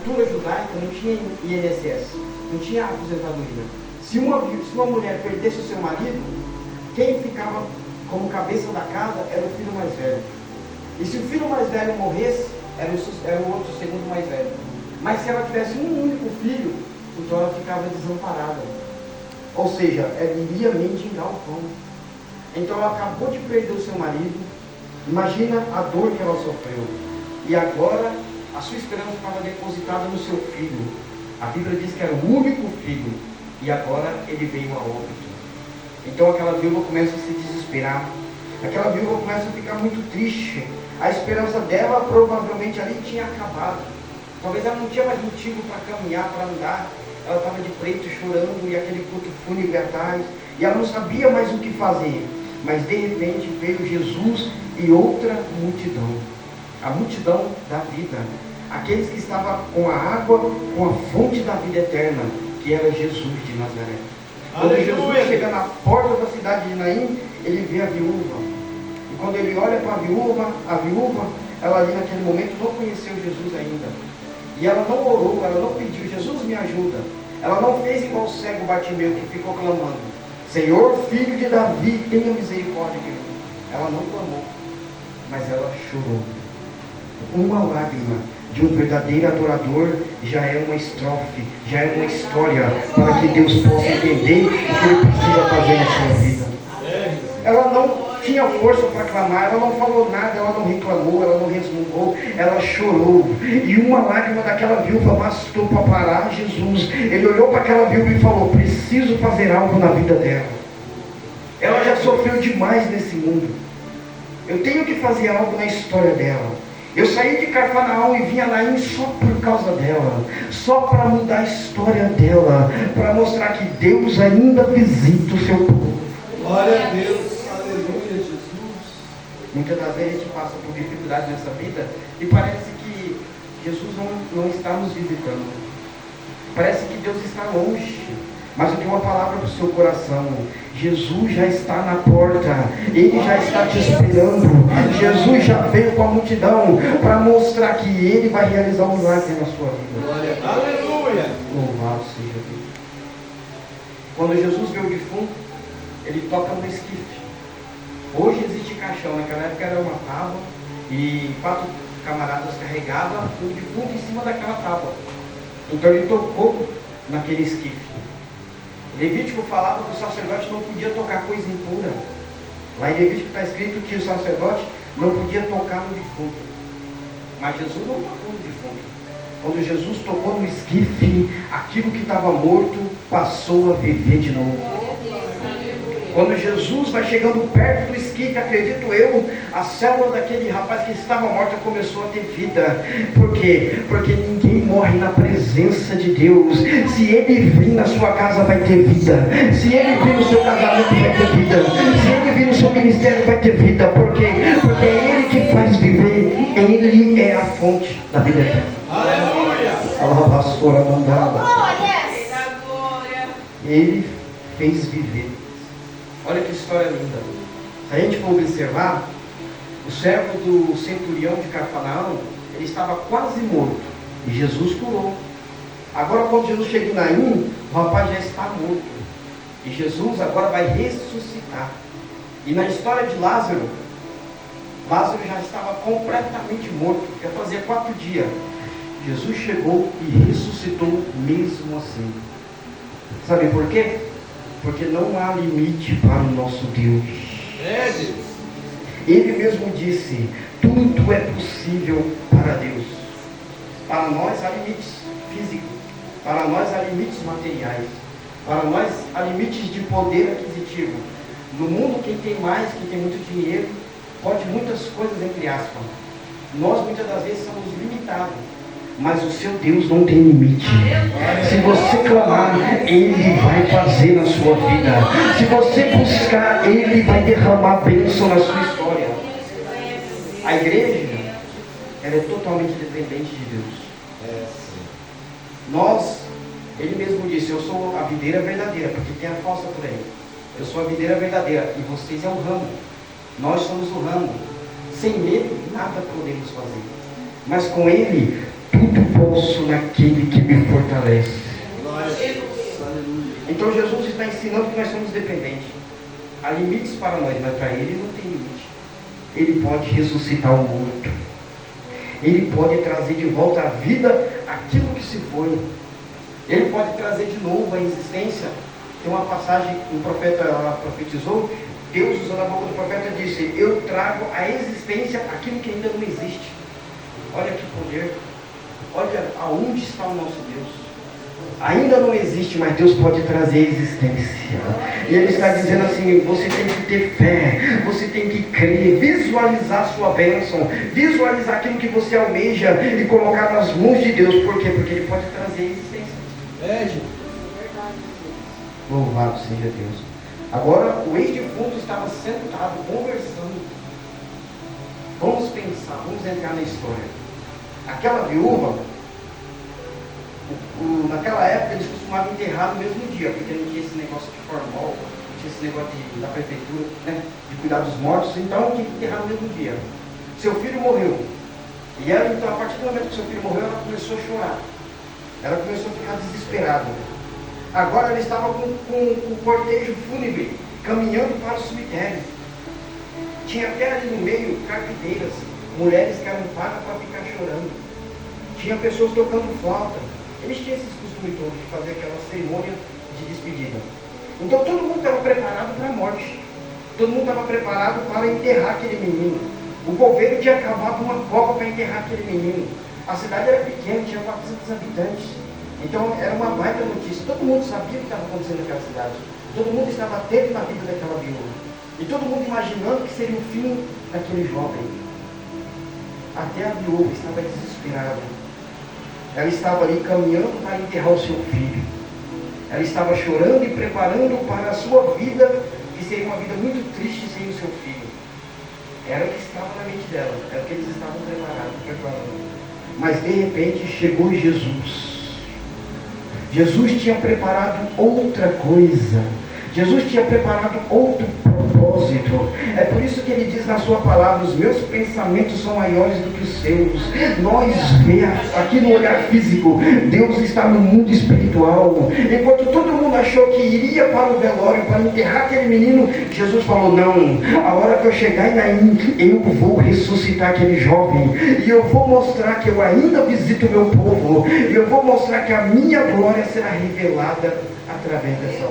cultura judaica não tinha INSS, não tinha aposentadoria. Se uma mulher perdesse o seu marido, quem ficava como cabeça da casa era o filho mais velho. E se o filho mais velho morresse, era o outro segundo mais velho. Mas se ela tivesse um único filho, então ela ficava desamparada. Ou seja, ela iria mendigar o pão. Então ela acabou de perder o seu marido. Imagina a dor que ela sofreu. E agora a sua esperança estava depositada no seu filho. A Bíblia diz que era o único filho. E agora ele veio a óbito. Então aquela viúva começa a se desesperar. Aquela viúva começa a ficar muito triste. A esperança dela provavelmente ali tinha acabado. Talvez ela não tinha mais motivo para caminhar, para andar. Ela estava de preto chorando e aquele culto fúnebre atrás. E ela não sabia mais o que fazer. Mas de repente veio Jesus e outra multidão. A multidão da vida. Aqueles que estavam com a água, com a fonte da vida eterna, que era Jesus de Nazaré. Quando Jesus chega na porta da cidade de Naim, ele vê a viúva. E quando ele olha para a viúva, ela ali naquele momento não conheceu Jesus ainda. E ela não orou, ela não pediu, Jesus me ajuda. Ela não fez igual o cego Bartimeu que ficou clamando: Senhor, filho de Davi, tenha misericórdia de mim. Ela não clamou, mas ela chorou. Uma lágrima de um verdadeiro adorador já é uma estrofe, já é uma história para que Deus possa entender o que Ele precisa fazer na sua vida. Ela não tinha força para clamar, ela não falou nada, ela não reclamou, ela não resmungou, ela chorou. E uma lágrima daquela viúva bastou para parar Jesus. Ele olhou para aquela viúva e falou: preciso fazer algo na vida dela. Ela já sofreu demais nesse mundo. Eu tenho que fazer algo na história dela. Eu saí de Cafarnaum e vim a Naim só por causa dela, só para mudar a história dela, para mostrar que Deus ainda visita o seu povo. Glória a Deus, aleluia, Jesus. Muitas das vezes a gente passa por dificuldades nessa vida e parece que Jesus não está nos visitando. Parece que Deus está longe. Mas eu tenho uma palavra para o seu coração: Jesus já está na porta, Ele já está te esperando. Jesus já veio com a multidão para mostrar que Ele vai realizar um milagre na sua vida. Aleluia! Louvado seja Deus. Quando Jesus vê o defunto, Ele toca no esquife. Hoje existe caixão, naquela época era uma tábua e 4 camaradas carregavam o defunto em cima daquela tábua. Então Ele tocou naquele esquife. Levítico falava que o sacerdote não podia tocar coisa impura. Lá em Levítico está escrito que o sacerdote não podia tocar no defunto. Mas Jesus não tocou no defunto. Quando Jesus tocou no esquife, aquilo que estava morto passou a viver de novo. Quando Jesus vai chegando perto do esquife, acredito eu, a célula daquele rapaz que estava morto começou a ter vida. Por quê? Porque ninguém morre na presença de Deus. Se Ele vir na sua casa, vai ter vida. Se Ele vir no seu casamento, vai ter vida. Se Ele vir no seu ministério, vai ter vida. Por quê? Porque é Ele que faz viver. Ele é a fonte da vida eterna. Aleluia! A pastora mandada. Ele fez viver. Olha que história linda. Se a gente for observar, o servo do centurião de Cafarnaum, ele estava quase morto. E Jesus curou. Agora quando Jesus chega em Naim, o rapaz já está morto. E Jesus agora vai ressuscitar. E na história de Lázaro, Lázaro já estava completamente morto. Já fazia 4 dias. Jesus chegou e ressuscitou mesmo assim. Sabe por quê? Porque não há limite para o nosso Deus. Ele mesmo disse: tudo é possível para Deus. Para nós há limites físicos, para nós há limites materiais, para nós há limites de poder aquisitivo. No mundo, quem tem mais, quem tem muito dinheiro, pode muitas coisas, entre aspas. Nós muitas das vezes somos limitados. Mas o seu Deus não tem limite. Se você clamar, Ele vai fazer na sua vida. Se você buscar, Ele vai derramar bênção na sua história. A igreja, ela é totalmente dependente de Deus. Nós, Ele mesmo disse: eu sou a videira verdadeira, porque tem a falsa por aí. Eu sou a videira verdadeira e vocês é o ramo. Nós somos o ramo. Sem Ele, nada podemos fazer. Mas com Ele, tudo tudo posso naquele que me fortalece. Glória a Deus. Aleluia. Então Jesus está ensinando que nós somos dependentes. Há limites para nós, mas para Ele não tem limite. Ele pode ressuscitar o morto. Ele pode trazer de volta à vida aquilo que se foi. Ele pode trazer de novo a existência. Tem uma passagem que o profeta profetizou. Deus, usando a boca do profeta, disse: eu trago à existência aquilo que ainda não existe. Olha que poder. Olha aonde está o nosso Deus. Ainda não existe, mas Deus pode trazer existência. E Ele está dizendo assim: você tem que ter fé, você tem que crer, visualizar a sua bênção, visualizar aquilo que você almeja e colocar nas mãos de Deus. Por quê? Porque Ele pode trazer existência. Gente. Louvado seja Deus. Agora o ex-defunto estava sentado, conversando. Vamos pensar, vamos entrar na história. Aquela viúva, naquela época eles costumavam enterrar no mesmo dia, porque não tinha esse negócio de formol, não tinha esse negócio da prefeitura, né, de cuidar dos mortos, então tinha que enterrar no mesmo dia. Seu filho morreu. E ela, então, a partir do momento que seu filho morreu, ela começou a chorar. Ela começou a ficar desesperada. Agora ela estava com o cortejo fúnebre, caminhando para o cemitério. Tinha até ali no meio carpideiras, mulheres que eram pagas para ficar chorando. Tinha pessoas tocando flauta. Eles tinham esses costumes todos de fazer aquela cerimônia de despedida. Então todo mundo estava preparado para a morte. Todo mundo estava preparado para enterrar aquele menino. O governo tinha cavado uma cova para enterrar aquele menino. A cidade era pequena, tinha 400 habitantes. Então era uma baita notícia. Todo mundo sabia o que estava acontecendo naquela cidade. Todo mundo estava atento na vida daquela viúva. E todo mundo imaginando que seria o fim daquele jovem. Até a viúva estava desesperada. Ela estava ali caminhando para enterrar o seu filho. Ela estava chorando e preparando para a sua vida, que seria uma vida muito triste sem o seu filho. Era o que estava na mente dela, era o que eles estavam preparando. Mas de repente chegou Jesus. Jesus tinha preparado outra coisa. Jesus tinha preparado outro propósito. É por isso que ele diz na sua palavra: os meus pensamentos são maiores do que os seus. Nós vemos aqui no olhar físico, Deus está no mundo espiritual. Enquanto todo mundo achou que iria para o velório para enterrar aquele menino, Jesus falou: não, a hora que eu chegar em Naim, eu vou ressuscitar aquele jovem, e eu vou mostrar que eu ainda visito o meu povo, e eu vou mostrar que a minha glória será revelada através dessa